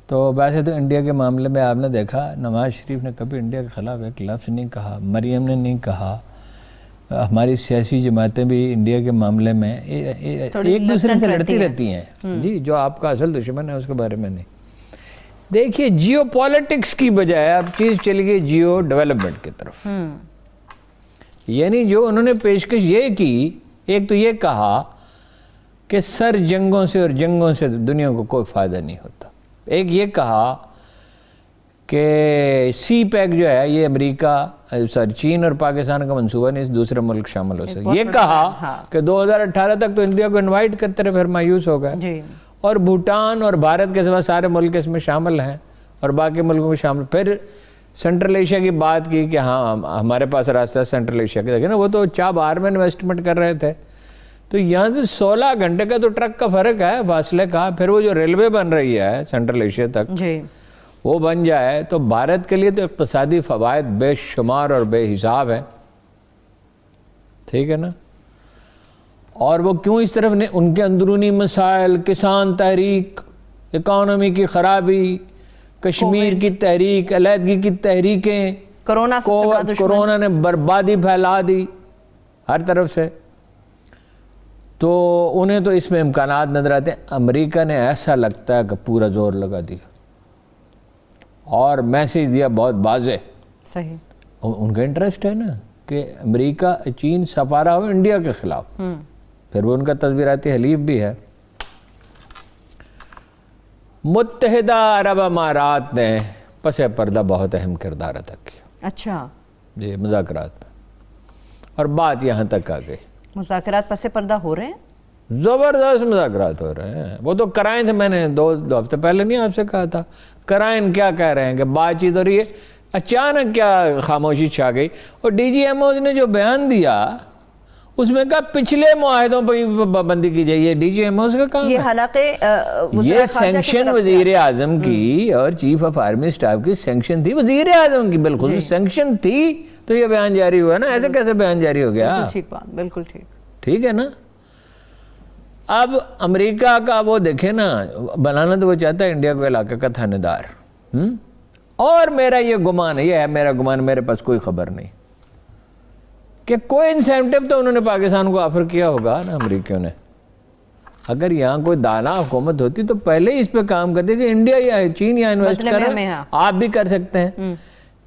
تو ویسے تو انڈیا کے معاملے میں آپ نے دیکھا نواز شریف نے کبھی انڈیا کے خلاف ایک لفظ نہیں کہا، مریم نے نہیں کہا، ہماری سیاسی جماعتیں بھی انڈیا کے معاملے میں ایک دوسرے سے لڑتی رہتی ہیں جی، جو آپ کا اصل دشمن ہے اس کے بارے میں نہیں۔ دیکھیے جیو پالیٹکس کی بجائے اب چیز چلی گئی جیو ڈیولپمنٹ کی طرف، یعنی جو انہوں نے پیشکش یہ کی، ایک تو یہ کہا کہ سر جنگوں سے اور جنگوں سے دنیا کو کوئی فائدہ نہیں ہوتا، ایک یہ کہا کہ سی پیک جو ہے یہ امریکہ چین اور پاکستان کا منصوبہ نہیں، اس دوسرے ملک شامل ہو سکے، یہ کہا کہ 2018 تک تو انڈیا کو انوائٹ کرتے رہے، پھر مایوس ہو گئے، اور بھوٹان اور بھارت کے سوا سارے ملک اس میں شامل ہیں اور باقی ملکوں میں شامل، پھر سینٹرل ایشیا کی بات کی کہ ہاں ہمارے پاس راستہ سینٹرل ایشیا کے، دیکھیں نا وہ تو چابہار میں انویسٹمنٹ کر رہے تھے، تو یہاں سے 16 گھنٹے کا تو ٹرک کا فرق ہے فاصلے کا، پھر وہ جو ریلوے بن رہی ہے سینٹرل ایشیا تک وہ بن جائے تو بھارت کے لیے تو اقتصادی فوائد بے شمار اور بے حساب ہے، ٹھیک ہے نا۔ اور وہ کیوں اس طرف ان کے اندرونی مسائل، کسان تحریک، اکانومی کی خرابی، کشمیر کی تحریک، علیحدگی کی تحریکیں، کورونا نے بربادی پھیلا دی ہر طرف سے، تو انہیں تو اس میں امکانات نظر آتے ہیں۔ امریکہ نے ایسا لگتا ہے کہ پورا زور لگا دیا اور میسیج دیا بہت واضح، صحیح، ان کا انٹرسٹ ہے نا کہ امریکہ چین سفارہ ہو انڈیا کے خلاف، پھر وہ ان کا تدبیراتی حلیف بھی ہے۔ متحدہ عرب امارات نے پس پردہ بہت اہم کردار ادا کیا، اچھا جی، مذاکرات میں، اور بات یہاں تک آ گئی۔ مذاکرات پس پردہ ہو رہے ہیں، زبردست مذاکرات ہو رہے ہیں، وہ تو کرائن تھے، میں نے دو ہفتے پہلے نہیں آپ سے کہا تھا، کرائن کیا کہہ رہے ہیں کہ بات چیت ہو رہی ہے، اچانک کیا خاموشی چھا گئی، اور ڈی جی ایم اوز نے جو بیان دیا اس میں کہا پچھلے معاہدوں پر پابندی کی جائے، یہ ڈی جی ایم اوز کا کام ہے، یہ حالانکہ یہ سینکشن وزیر اعظم کی اور چیف آف آرمی اسٹاف کی سینکشن تھی، وزیر اعظم کی بالخصوص سینکشن تھی، تو یہ بیان جاری ہوا نا، ایسے کیسے بیان جاری ہو گیا؟ ٹھیک بات، بالکل ٹھیک، ٹھیک ہے نا۔ اب امریکہ کا وہ دیکھیں نا، بنانا تو وہ چاہتا ہے انڈیا کو علاقے کا تھانے دار، اور میرا یہ گمان ہے، یہ ہے میرا گمان، میرے پاس کوئی خبر نہیں کہ کوئی انسینٹو تو انہوں نے پاکستان کو آفر کیا ہوگا نا امریکیوں نے۔ اگر یہاں کوئی دانا حکومت ہوتی تو پہلے ہی اس پہ کام کرتے کہ انڈیا یا چین یا انویسٹ کر رہے ہیں، آپ بھی کر سکتے ہیں۔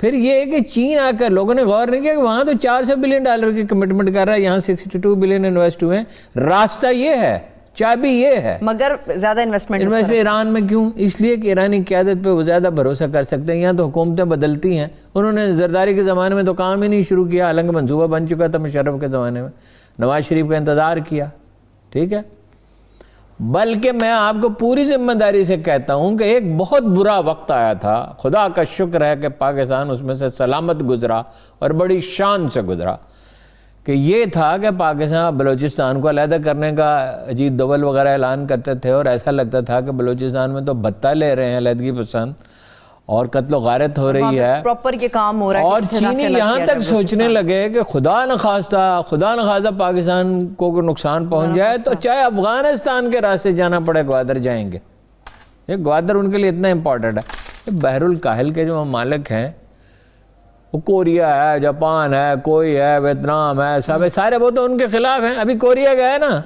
پھر یہ ہے کہ چین آ کر لوگوں نے غور نہیں کیا کہ وہاں تو $400 بلین کی کمٹمنٹ کر رہا ہے، یہاں 62 بلین انویسٹ ہوئے ہیں، راستہ یہ ہے، چابی یہ ہے، مگر زیادہ انویسٹمنٹ ایران میں کیوں؟ اس لیے کہ ایرانی قیادت پہ وہ زیادہ بھروسہ کر سکتے ہیں، یہاں تو حکومتیں بدلتی ہیں، انہوں نے زرداری کے زمانے میں تو کام ہی نہیں شروع کیا، حالانکہ منصوبہ بن چکا تھا مشرف کے زمانے میں، نواز شریف کا انتظار کیا، ٹھیک ہے۔ بلکہ میں آپ کو پوری ذمہ داری سے کہتا ہوں کہ ایک بہت برا وقت آیا تھا، خدا کا شکر ہے کہ پاکستان اس میں سے سلامت گزرا اور بڑی شان سے گزرا، کہ یہ تھا کہ پاکستان بلوچستان کو علیحدہ کرنے کا اجیت دوول وغیرہ اعلان کرتے تھے، اور ایسا لگتا تھا کہ بلوچستان میں تو بھتہ لے رہے ہیں علیحدگی پسند، اور قتل و غارت ہو رہی ہے، پراپر یہ کام ہو رہا ہے، اور چینی یہاں تک سوچنے لگے کہ خدا نخواستہ پاکستان کو نقصان پہنچ جائے تو چاہے افغانستان کے راستے جانا پڑے گوادر جائیں گے۔ یہ گوادر ان کے لیے اتنا امپورٹنٹ ہے۔ بحر الکاہل کے جو ممالک ہیں، وہ کوریا ہے، جاپان ہے، کوئی ہے، ویتنام ہے، سب سارے وہ تو ان کے خلاف ہیں۔ ابھی کوریا گیا ہے نا،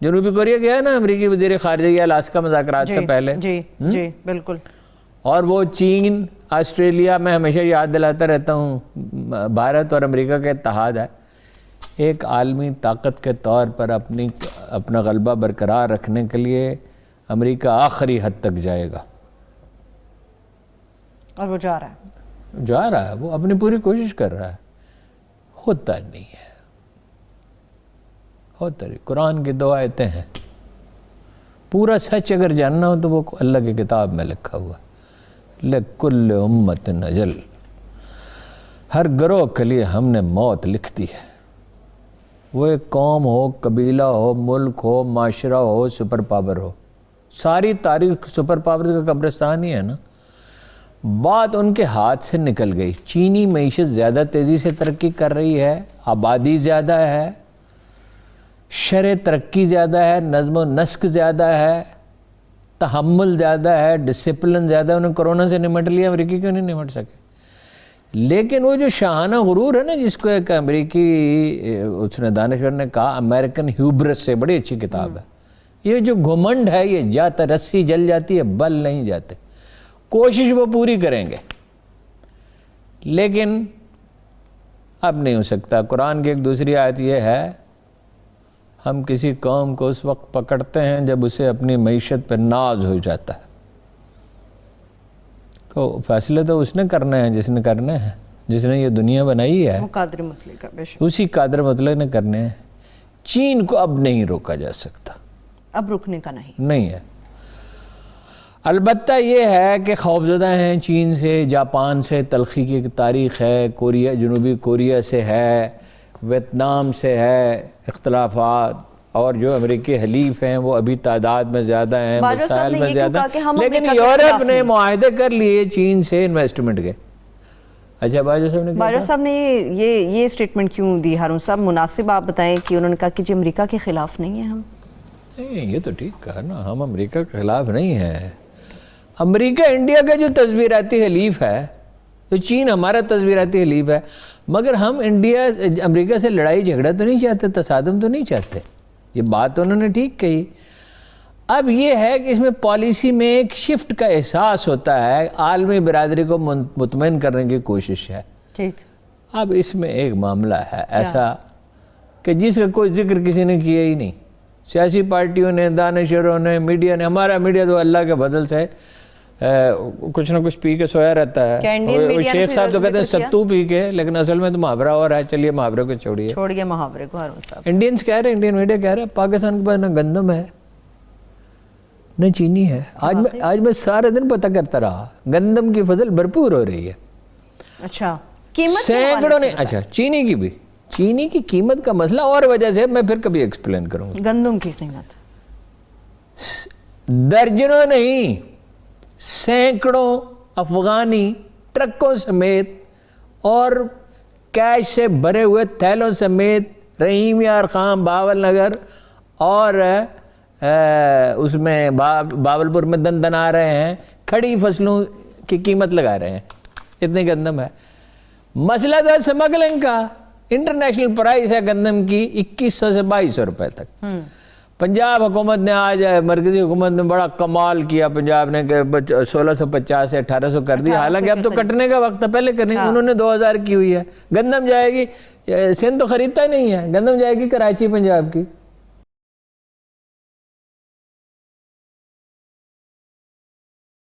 جنوبی کوریا گیا ہے نا امریکی وزیر خارجہ الاسکا مذاکرات سے پہلے، جی جی بالکل، اور وہ چین، آسٹریلیا، میں ہمیشہ یاد دلاتا رہتا ہوں، بھارت اور امریکہ کا اتحاد ہے، ایک عالمی طاقت کے طور پر اپنا غلبہ برقرار رکھنے کے لیے امریکہ آخری حد تک جائے گا، اور وہ جا رہا ہے، وہ اپنی پوری کوشش کر رہا ہے، ہوتا نہیں ہے، ہوتا نہیں۔ قرآن کی 2 آیتیں ہیں، پورا سچ اگر جاننا ہو تو وہ اللہ کی کتاب میں لکھا ہوا ہے، لِكُلِّ أُمَّةٍ أَجَلٌ، ہر گروہ کے لیے ہم نے موت لکھ دی ہے، وہ ایک قوم ہو، قبیلہ ہو، ملک ہو، معاشرہ ہو، سپر پاور ہو، ساری تاریخ سپر پاور کا قبرستان ہی ہے نا۔ بات ان کے ہاتھ سے نکل گئی، چینی معیشت زیادہ تیزی سے ترقی کر رہی ہے، آبادی زیادہ ہے، شرح ترقی زیادہ ہے، نظم و نسق زیادہ ہے، تحمل زیادہ ہے, ڈسپلن زیادہ, انہیں کرونا سے نمٹ لیا, امریکی کیوں نہیں نمٹ سکے؟ لیکن وہ جو شاہانہ غرور ہے نا, جس کو ایک امریکی اس نے دانشور نے کہا, امریکن ہیوبرس سے, بڑی اچھی کتاب ہے, یہ جو گھمنڈ ہے یہ جاتا, رسی جل جاتی ہے بل نہیں جاتے. کوشش وہ پوری کریں گے لیکن اب نہیں ہو سکتا. قرآن کی ایک دوسری آیت یہ ہے, ہم کسی قوم کو اس وقت پکڑتے ہیں جب اسے اپنی معیشت پہ ناز ہو جاتا ہے. تو فیصلے تو اس نے کرنے ہیں جس نے کرنے ہیں, جس نے یہ دنیا بنائی ہے, قادر مطلق کا بے شک, اسی قادر مطلق نے کرنے ہیں. چین کو اب نہیں روکا جا سکتا, اب رکنے کا نہیں ہے. البتہ یہ ہے کہ خوفزدہ ہیں چین سے, جاپان سے تلخی کی تاریخ ہے, کوریا, جنوبی کوریا سے ہے, ویتنام سے ہے اختلافات, اور جو امریکی حلیف ہیں وہ ابھی تعداد میں زیادہ ہیں, مسائل میں زیادہ, لیکن یورپ نے معاہدے کر لیے چین سے انویسٹمنٹ کے. اچھا باجوہ صاحب نے یہ اسٹیٹمنٹ کیوں دی ہارون صاحب؟ مناسب آپ بتائیں کہ انہوں نے کہا کہ جی امریکہ کے خلاف نہیں ہیں ہم. نہیں, یہ تو ٹھیک کہا نا, ہم امریکہ کے خلاف نہیں ہیں. امریکہ انڈیا کا جو تصویراتی حلیف ہے, تو چین ہمارا تصویراتی حلیف ہے, مگر ہم انڈیا امریکہ سے لڑائی جھگڑا تو نہیں چاہتے, تصادم تو نہیں چاہتے. یہ بات انہوں نے ٹھیک کہی. اب یہ ہے کہ اس میں پالیسی میں ایک شفٹ کا احساس ہوتا ہے, عالمی برادری کو مطمئن کرنے کی کوشش ہے. ٹھیک. اب اس میں ایک معاملہ ہے ایسا کہ جس کا کوئی ذکر کسی نے کیا ہی نہیں, سیاسی پارٹیوں نے, دانشوروں نے, میڈیا نے. ہمارا میڈیا تو اللہ کے فضل سے کچھ نہ کچھ پی کے سویا رہتا ہے. شیخ صاحب تو کہتے ہیں ستو پی کے, لیکن اصل میں تو محاورہ ہو رہا ہے. چلیے محاورے کو چھوڑیے محاورے کو. ہارون صاحب انڈینز کہہ رہے ہیں, انڈین میڈیا کہہ رہے ہیں پاکستان کے پاس نہ گندم ہے نہ چینی ہے. آج میں سارے دن پتہ کرتا رہا, گندم کی فصل بھرپور ہو رہی ہے. اچھا, قیمت سینکڑوں نے, اچھا چینی کی بھی, چینی کی قیمت کا مسئلہ اور وجہ سے میں پھر کبھی ایکسپلین کروں گا. گندم کی قیمت درجنوں نہیں, سینکڑوں افغانی ٹرکوں سمیت اور کیش سے بھرے ہوئے تھیلوں سمیت رحیم یار خان باول نگر اور اس میں باولپور میں دن آ رہے ہیں, کھڑی فصلوں کی قیمت لگا رہے ہیں. اتنی گندم ہے. مسئلہ تو ہے سمگلنگ کا. انٹرنیشنل پرائس ہے گندم کی 2100 سے 2200 روپے تک. پنجاب حکومت نے آج, مرکزی حکومت نے بڑا کمال کیا, پنجاب نے 1650 سے 1800 کر دی. حالانکہ اب تو کٹنے کا وقت ہے, پہلے کرنی, انہوں نے 2000 کی ہوئی ہے. گندم جائے گی, سندھ تو خریدتا ہی نہیں ہے, گندم جائے گی کراچی پنجاب کی.